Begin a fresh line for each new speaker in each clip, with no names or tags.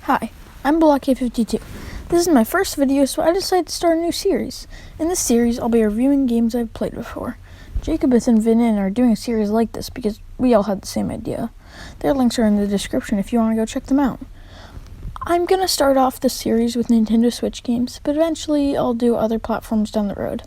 Hi, I'm Block52. This is my first video, so I decided to start a new series. In this series, I'll be reviewing games I've played before. Jacobeth and Vinin are doing a series like this because we all had the same idea. Their links are in the description if you want to go check them out. I'm going to start off this series with Nintendo Switch games, but eventually I'll do other platforms down the road.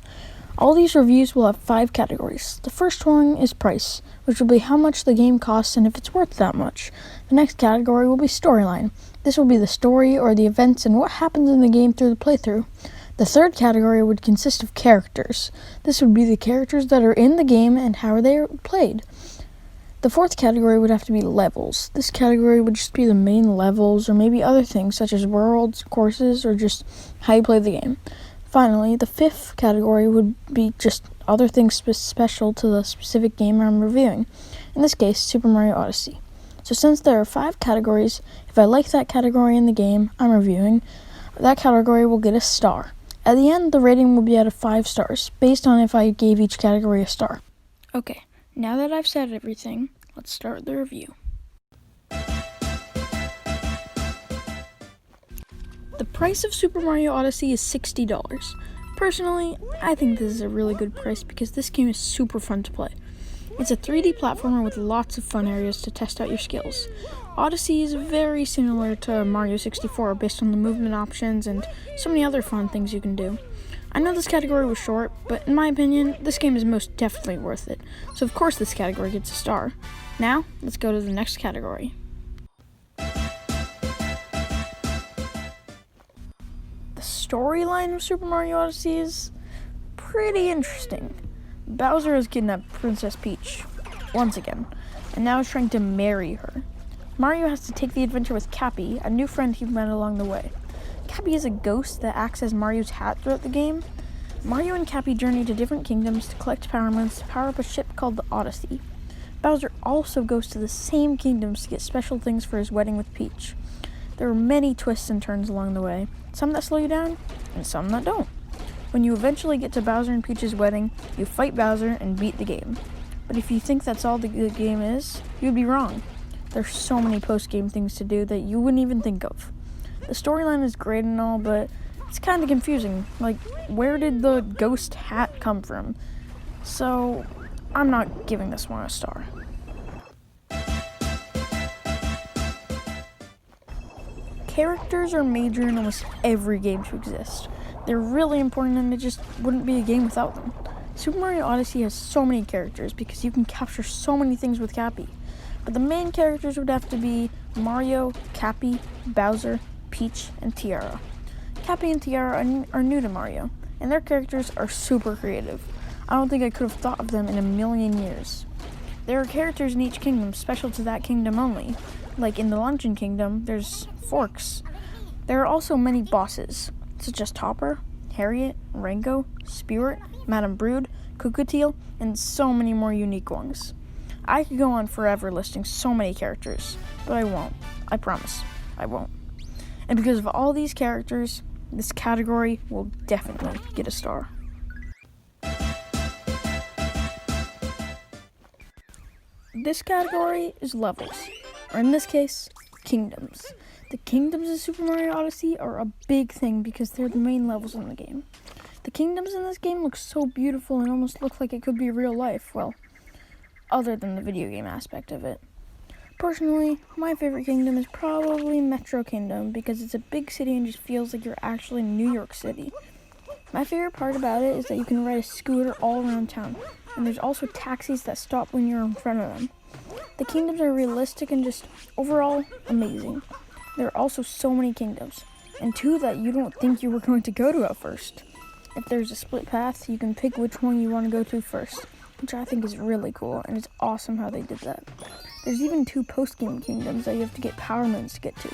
All these reviews will have 5 categories. The first one is price, which will be how much the game costs and if it's worth that much. The next category will be storyline. This will be the story or the events and what happens in the game through the playthrough. The third category would consist of characters. This would be the characters that are in the game and how they are played. The fourth category would have to be levels. This category would just be the main levels or maybe other things such as worlds, courses, or just how you play the game. Finally, the fifth category would be just other things special to the specific game I'm reviewing. In this case, Super Mario Odyssey. So since there are 5 categories, if I like that category in the game I'm reviewing, that category will get a star. At the end, the rating will be out of 5 stars, based on if I gave each category a star. Okay, now that I've said everything, let's start the review. The price of Super Mario Odyssey is $60. Personally, I think this is a really good price because this game is super fun to play. It's a 3D platformer with lots of fun areas to test out your skills. Odyssey is very similar to Mario 64 based on the movement options and so many other fun things you can do. I know this category was short, but in my opinion, this game is most definitely worth it. So of course this category gets a star. Now, let's go to the next category. The storyline of Super Mario Odyssey is pretty interesting. Bowser has kidnapped Princess Peach, once again, and now is trying to marry her. Mario has to take the adventure with Cappy, a new friend he met along the way. Cappy is a ghost that acts as Mario's hat throughout the game. Mario and Cappy journey to different kingdoms to collect power moons to power up a ship called the Odyssey. Bowser also goes to the same kingdoms to get special things for his wedding with Peach. There are many twists and turns along the way, some that slow you down, and some that don't. When you eventually get to Bowser and Peach's wedding, you fight Bowser and beat the game. But if you think that's all the game is, you'd be wrong. There's so many post-game things to do that you wouldn't even think of. The storyline is great and all, but it's kind of confusing. Like, where did the ghost hat come from? So, I'm not giving this one a star. Characters are major in almost every game to exist. They're really important and it just wouldn't be a game without them. Super Mario Odyssey has so many characters because you can capture so many things with Cappy. But the main characters would have to be Mario, Cappy, Bowser, Peach, and Tiara. Cappy and Tiara are new to Mario, and their characters are super creative. I don't think I could have thought of them in a million years. There are characters in each kingdom special to that kingdom only. Like in the Luncheon Kingdom, there's forks. There are also many bosses, such as Topper, Harriet, Rango, Spirit, Madame Brood, Cookatiel, and so many more unique ones. I could go on forever listing so many characters, but I won't. I promise, I won't. And because of all these characters, this category will definitely get a star. This category is levels, or in this case, kingdoms. The kingdoms in Super Mario Odyssey are a big thing because they're the main levels in the game. The kingdoms in this game look so beautiful and almost look like it could be real life, well, other than the video game aspect of it. Personally, my favorite kingdom is probably Metro Kingdom because it's a big city and just feels like you're actually in New York City. My favorite part about it is that you can ride a scooter all around town, and there's also taxis that stop when you're in front of them. The kingdoms are realistic and just overall amazing. There are also so many kingdoms, and 2 that you don't think you were going to go to at first. If there's a split path, you can pick which one you want to go to first, which I think is really cool, and it's awesome how they did that. There's even 2 post-game kingdoms that you have to get power moons to get to,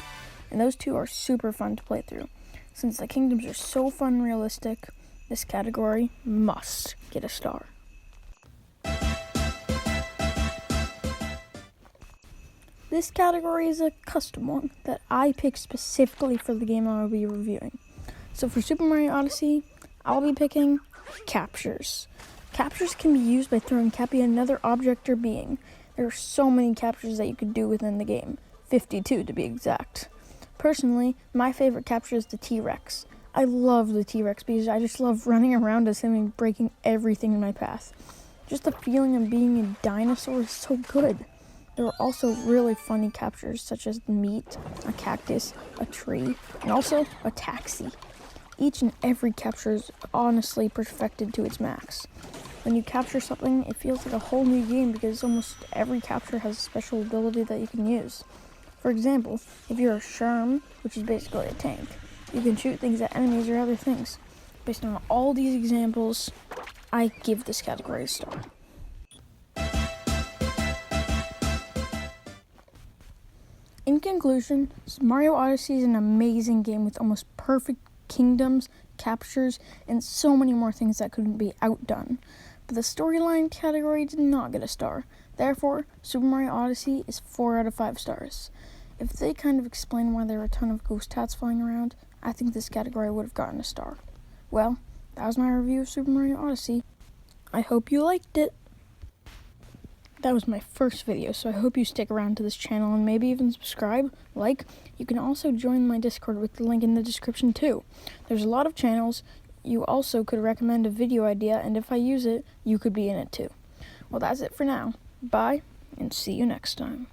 and those 2 are super fun to play through. Since the kingdoms are so fun and realistic, this category must get a star. This category is a custom one that I picked specifically for the game I'll be reviewing. So for Super Mario Odyssey, I'll be picking captures. Captures can be used by throwing Cappy another object or being. There are so many captures that you could do within the game, 52 to be exact. Personally, my favorite capture is the T-Rex. I love the T-Rex because I just love running around as him and breaking everything in my path. Just the feeling of being a dinosaur is so good. There are also really funny captures such as the meat, a cactus, a tree, and also a taxi. Each and every capture is honestly perfected to its max. When you capture something, it feels like a whole new game because almost every capture has a special ability that you can use. For example, if you're a Sherm, which is basically a tank, you can shoot things at enemies or other things. Based on all these examples, I give this category a star. In conclusion, Mario Odyssey is an amazing game with almost perfect kingdoms, captures, and so many more things that couldn't be outdone. But the storyline category did not get a star. Therefore, Super Mario Odyssey is 4 out of 5 stars. If they kind of explain why there are a ton of ghost hats flying around, I think this category would have gotten a star. Well, that was my review of Super Mario Odyssey. I hope you liked it. That was my first video, so I hope you stick around to this channel and maybe even subscribe, like. You can also join my Discord with the link in the description too. There's a lot of channels. You also could recommend a video idea, and if I use it, you could be in it too. Well, that's it for now. Bye, and see you next time.